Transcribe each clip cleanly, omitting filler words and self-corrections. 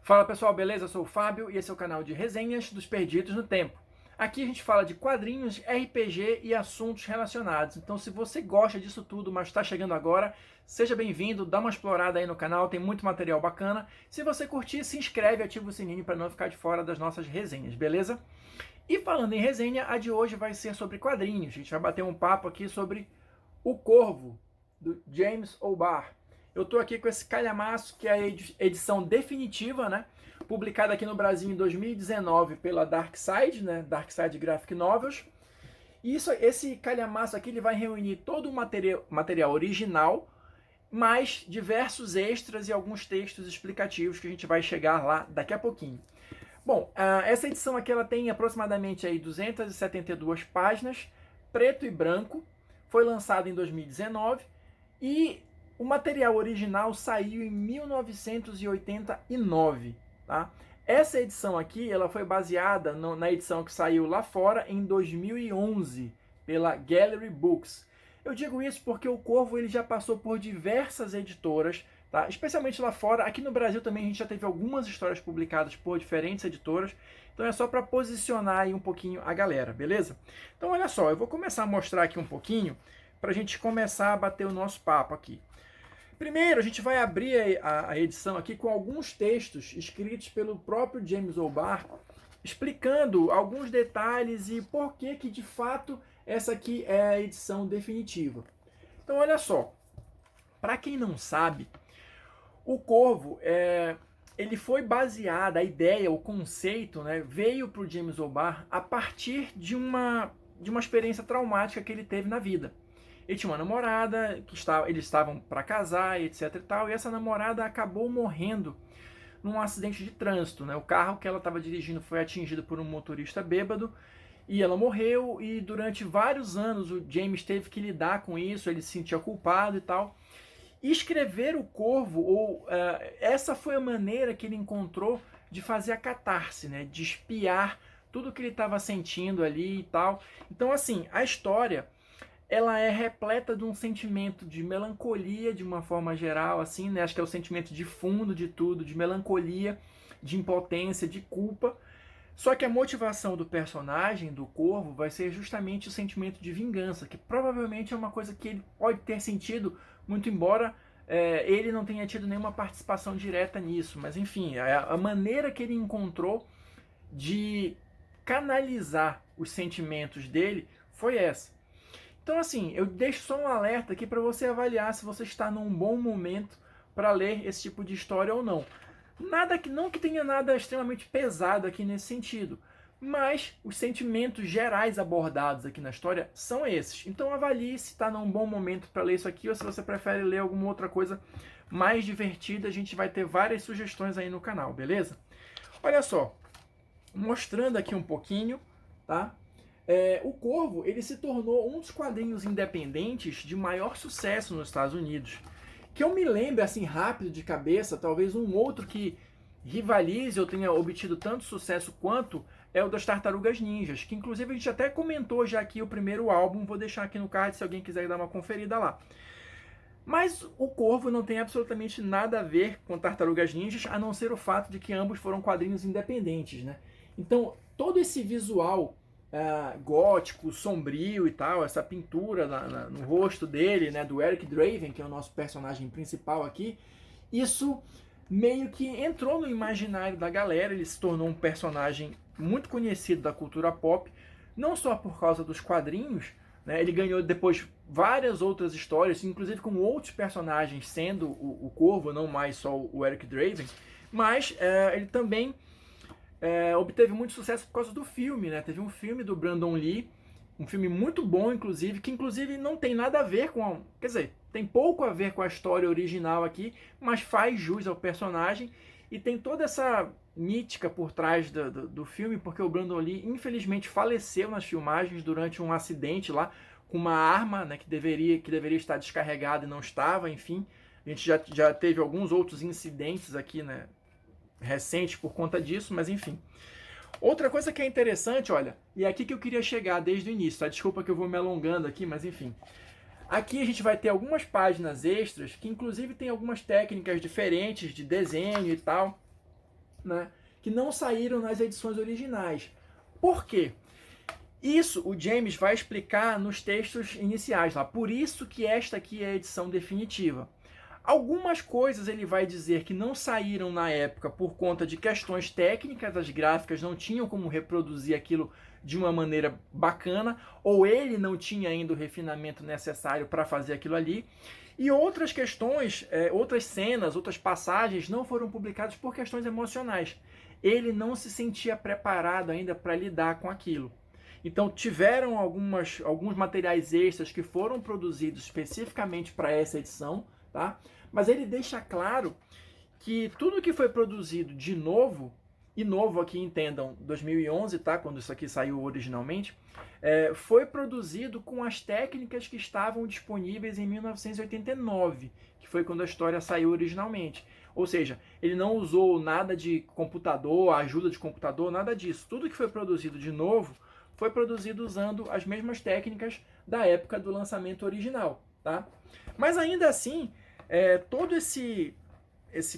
Fala pessoal, beleza? Eu sou o Fábio e esse é o canal de resenhas dos Perdidos no Tempo. Aqui a gente fala de quadrinhos, RPG e assuntos relacionados. Então se você gosta disso tudo, mas está chegando agora, seja bem-vindo, dá uma explorada aí no canal, tem muito material bacana. Se você curtir, se inscreve e ativa o sininho para não ficar de fora das nossas resenhas, beleza? E falando em resenha, a de hoje vai ser sobre quadrinhos. A gente vai bater um papo aqui sobre O Corvo, do James O'Barr. Eu estou aqui com esse calhamaço, que é a edição definitiva, né? Publicada aqui no Brasil em 2019 pela Darkside, né? Darkside Graphic Novels. E esse calhamaço aqui ele vai reunir todo o material original, mais diversos extras e alguns textos explicativos que a gente vai chegar lá daqui a pouquinho. Bom, essa edição aqui ela tem aproximadamente aí 272 páginas, preto e branco, foi lançada em 2019 e o material original saiu em 1989, tá? Essa edição aqui, ela foi baseada na edição que saiu lá fora em 2011 pela Gallery Books. Eu digo isso porque o Corvo ele já passou por diversas editoras, tá? Especialmente lá fora. Aqui no Brasil também a gente já teve algumas histórias publicadas por diferentes editoras. Então é só para posicionar aí um pouquinho a galera, beleza? Então olha só, eu vou começar a mostrar aqui um pouquinho para a gente começar a bater o nosso papo aqui. Primeiro, a gente vai abrir a edição aqui com alguns textos escritos pelo próprio James O'Barr, explicando alguns detalhes e por que de fato essa aqui é a edição definitiva. Então, olha só, para quem não sabe, o Corvo ele foi baseado, a ideia, o conceito, né, veio para o James O'Barr a partir de uma experiência traumática que ele teve na vida. Ele tinha uma namorada, eles estavam para casar, etc e tal, e essa namorada acabou morrendo num acidente de trânsito, né? O carro que ela estava dirigindo foi atingido por um motorista bêbado e ela morreu, e durante vários anos o James teve que lidar com isso, ele se sentia culpado e tal. E escrever O Corvo, essa foi a maneira que ele encontrou de fazer a catarse, né? De espiar tudo que ele estava sentindo ali e tal. Então, assim, a história ela é repleta de um sentimento de melancolia, de uma forma geral, assim, né? Acho que é o sentimento de fundo de tudo, de melancolia, de impotência, de culpa. Só que a motivação do personagem, do Corvo, vai ser justamente o sentimento de vingança, que provavelmente é uma coisa que ele pode ter sentido, muito embora ele não tenha tido nenhuma participação direta nisso. Mas enfim, a maneira que ele encontrou de canalizar os sentimentos dele foi essa. Então, assim, eu deixo só um alerta aqui para você avaliar se você está num bom momento para ler esse tipo de história ou não. Não que tenha nada extremamente pesado aqui nesse sentido, mas os sentimentos gerais abordados aqui na história são esses. Então avalie se está num bom momento para ler isso aqui ou se você prefere ler alguma outra coisa mais divertida. A gente vai ter várias sugestões aí no canal, beleza? Olha só, mostrando aqui um pouquinho, tá? O Corvo ele se tornou um dos quadrinhos independentes de maior sucesso nos Estados Unidos. Que eu me lembro assim rápido de cabeça, talvez um outro que rivalize ou tenha obtido tanto sucesso quanto é o das Tartarugas Ninjas, que inclusive a gente até comentou já aqui o primeiro álbum, vou deixar aqui no card se alguém quiser dar uma conferida lá. Mas o Corvo não tem absolutamente nada a ver com Tartarugas Ninjas, a não ser o fato de que ambos foram quadrinhos independentes, né? Então todo esse visual gótico, sombrio e tal, essa pintura no rosto dele, né, do Eric Draven, que é o nosso personagem principal aqui, isso meio que entrou no imaginário da galera, ele se tornou um personagem muito conhecido da cultura pop, não só por causa dos quadrinhos, né, ele ganhou depois várias outras histórias, inclusive com outros personagens sendo o Corvo, não mais só o Eric Draven, mas ele também obteve muito sucesso por causa do filme, né? Teve um filme do Brandon Lee, um filme muito bom, inclusive, que inclusive não tem nada a ver com... Quer dizer, tem pouco a ver com a história original aqui, mas faz jus ao personagem e tem toda essa mítica por trás do filme, porque o Brandon Lee, infelizmente, faleceu nas filmagens durante um acidente lá, com uma arma, né, que deveria estar descarregada e não estava, enfim. A gente já teve alguns outros incidentes aqui, né, recentes por conta disso, mas enfim. Outra coisa que é interessante, olha, e é aqui que eu queria chegar desde o início, tá? Desculpa que eu vou me alongando aqui, mas enfim. Aqui a gente vai ter algumas páginas extras, que inclusive tem algumas técnicas diferentes de desenho e tal. né, que não saíram nas edições originais. Por quê? Isso o James vai explicar nos textos iniciais lá. Por isso que esta aqui é a edição definitiva. Algumas coisas ele vai dizer que não saíram na época por conta de questões técnicas, as gráficas não tinham como reproduzir aquilo de uma maneira bacana, ou ele não tinha ainda o refinamento necessário para fazer aquilo ali. E outras questões, outras cenas, outras passagens não foram publicadas por questões emocionais. Ele não se sentia preparado ainda para lidar com aquilo. Então tiveram alguns materiais extras que foram produzidos especificamente para essa edição, tá? Mas ele deixa claro que tudo que foi produzido de novo, e novo aqui entendam 2011, tá? Quando isso aqui saiu originalmente, foi produzido com as técnicas que estavam disponíveis em 1989, que foi quando a história saiu originalmente. Ou seja, ele não usou nada de computador, ajuda de computador, nada disso. Tudo que foi produzido de novo foi produzido usando as mesmas técnicas da época do lançamento original, tá? Mas ainda assim, todo esse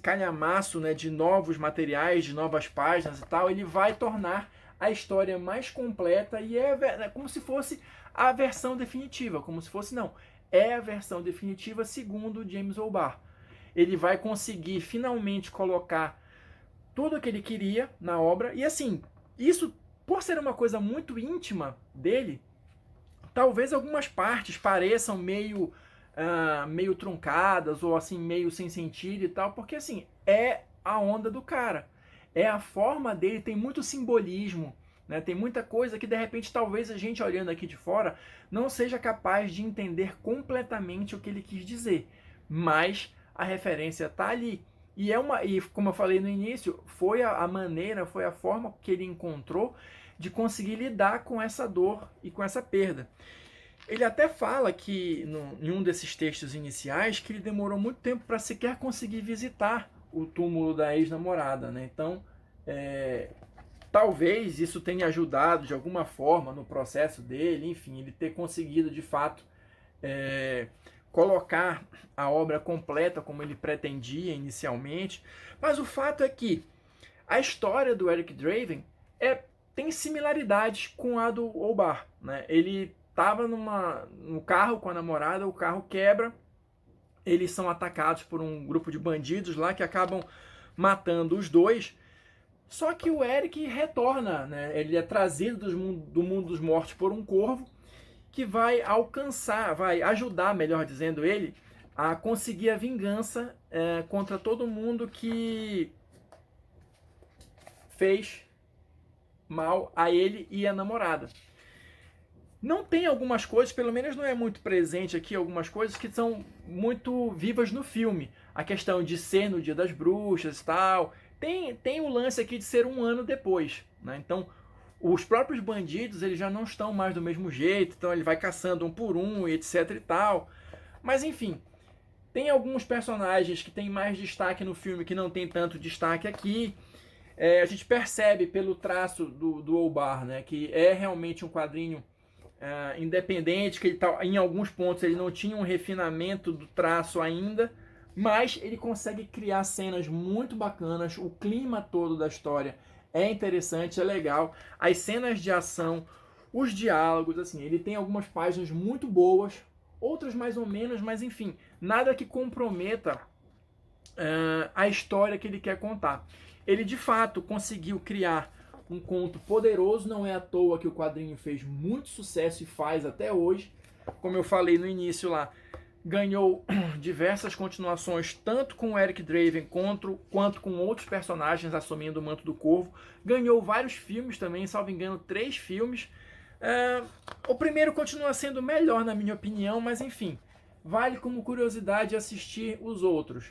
calhamaço, né, de novos materiais, de novas páginas e tal, ele vai tornar a história mais completa e é como se fosse a versão definitiva, como se fosse, não, é a versão definitiva segundo James O'Barr. Ele vai conseguir finalmente colocar tudo o que ele queria na obra, e assim, isso, por ser uma coisa muito íntima dele, talvez algumas partes pareçam meio truncadas, ou assim, meio sem sentido e tal, porque assim, é a onda do cara. É a forma dele, tem muito simbolismo, né? Tem muita coisa que de repente talvez a gente olhando aqui de fora não seja capaz de entender completamente o que ele quis dizer, mas a referência está ali. E como eu falei no início, foi a maneira, foi a forma que ele encontrou de conseguir lidar com essa dor e com essa perda. Ele até fala que, em um desses textos iniciais, que ele demorou muito tempo para sequer conseguir visitar o túmulo da ex-namorada, né? Então, talvez isso tenha ajudado de alguma forma no processo dele, enfim, ele ter conseguido de fato colocar a obra completa como ele pretendia inicialmente. Mas o fato é que a história do Eric Draven tem similaridades com a do O'Barr, né? Ele estava no carro com a namorada, o carro quebra, eles são atacados por um grupo de bandidos lá que acabam matando os dois. Só que o Eric retorna, né? Ele é trazido do mundo dos mortos por um corvo que vai ajudar, melhor dizendo ele, a conseguir a vingança contra todo mundo que fez mal a ele e a namorada. Não tem algumas coisas, pelo menos não é muito presente aqui, algumas coisas que são muito vivas no filme. A questão de ser no Dia das Bruxas e tal. Tem o lance aqui de ser um ano depois, né? Então, os próprios bandidos eles já não estão mais do mesmo jeito, então ele vai caçando um por um e etc e tal. Mas enfim, tem alguns personagens que têm mais destaque no filme que não tem tanto destaque aqui. A gente percebe pelo traço do O'Barr, né, que é realmente um quadrinho independente, que ele em alguns pontos ele não tinha um refinamento do traço ainda, mas ele consegue criar cenas muito bacanas, o clima todo da história é interessante, é legal, as cenas de ação, os diálogos, assim, ele tem algumas páginas muito boas, outras mais ou menos, mas enfim, nada que comprometa a história que ele quer contar. Ele de fato conseguiu criar um conto poderoso, não é à toa que o quadrinho fez muito sucesso e faz até hoje. Como eu falei no início lá, ganhou diversas continuações, tanto com o Eric Draven quanto com outros personagens assumindo o manto do Corvo. Ganhou vários filmes também, salvo engano, 3 filmes. O primeiro continua sendo melhor, na minha opinião, mas enfim, vale como curiosidade assistir os outros,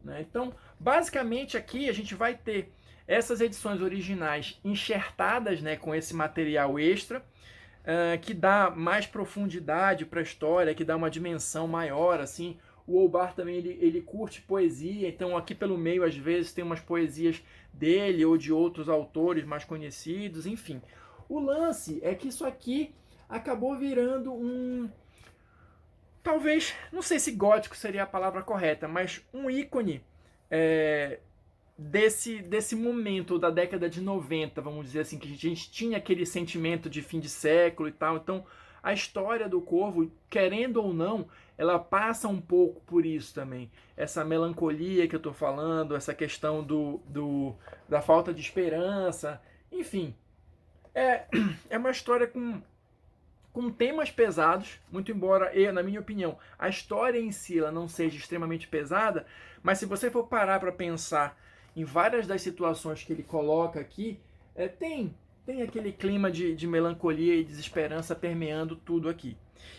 né? Então, basicamente aqui a gente vai ter essas edições originais enxertadas, né, com esse material extra, que dá mais profundidade para a história, que dá uma dimensão maior, assim. O O'Barr também ele curte poesia, então aqui pelo meio às vezes tem umas poesias dele ou de outros autores mais conhecidos, enfim. O lance é que isso aqui acabou virando talvez, não sei se gótico seria a palavra correta, mas um ícone desse momento da década de 90, vamos dizer assim, que a gente tinha aquele sentimento de fim de século e tal. Então, a história do Corvo, querendo ou não, ela passa um pouco por isso também. Essa melancolia que eu estou falando, essa questão da falta de esperança, enfim. É uma história com temas pesados, muito embora, na minha opinião, a história em si ela não seja extremamente pesada, mas se você for parar para pensar em várias das situações que ele coloca aqui, tem aquele clima de melancolia e desesperança permeando tudo aqui.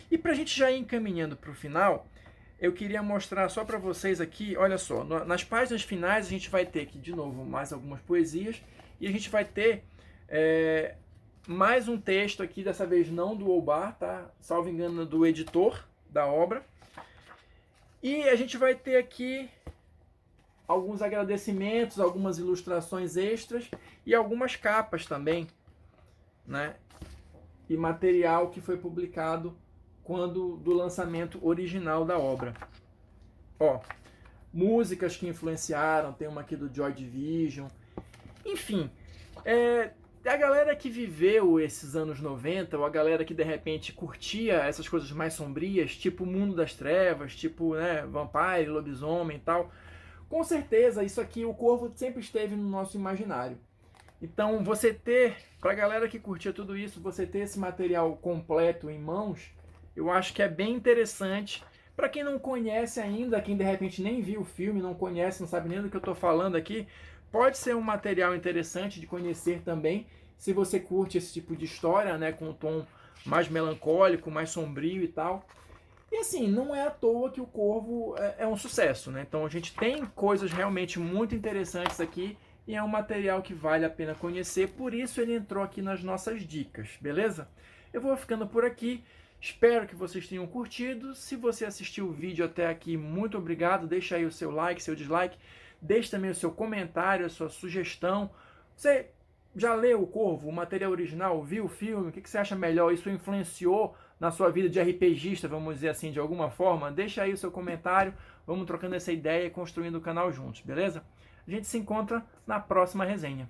E para a gente já ir encaminhando para o final, eu queria mostrar só para vocês aqui, olha só, nas páginas finais a gente vai ter aqui de novo mais algumas poesias e a gente vai ter mais um texto aqui, dessa vez não do Olbar, tá? Salvo engano, do editor da obra. E a gente vai ter aqui alguns agradecimentos, algumas ilustrações extras e algumas capas também, né? E material que foi publicado quando do lançamento original da obra. Ó, músicas que influenciaram, tem uma aqui do Joy Division. Enfim, a galera que viveu esses anos 90, ou a galera que de repente curtia essas coisas mais sombrias, tipo Mundo das Trevas, tipo, né, Vampire, Lobisomem e tal, com certeza isso aqui, o Corvo sempre esteve no nosso imaginário. Então, você ter, pra galera que curtia tudo isso, você ter esse material completo em mãos, eu acho que é bem interessante. Para quem não conhece ainda, quem de repente nem viu o filme, não conhece, não sabe nem do que eu estou falando aqui, pode ser um material interessante de conhecer também, se você curte esse tipo de história, né, com um tom mais melancólico, mais sombrio e tal. E assim, não é à toa que o Corvo é um sucesso, né? Então a gente tem coisas realmente muito interessantes aqui e é um material que vale a pena conhecer, por isso ele entrou aqui nas nossas dicas, beleza? Eu vou ficando por aqui, espero que vocês tenham curtido. Se você assistiu o vídeo até aqui, muito obrigado, deixa aí o seu like, seu dislike, deixe também o seu comentário, a sua sugestão. Você já leu o Corvo, o material original, viu o filme, o que você acha melhor? Isso influenciou na sua vida de RPGista, vamos dizer assim, de alguma forma? Deixa aí o seu comentário, vamos trocando essa ideia e construindo o canal juntos, beleza? A gente se encontra na próxima resenha.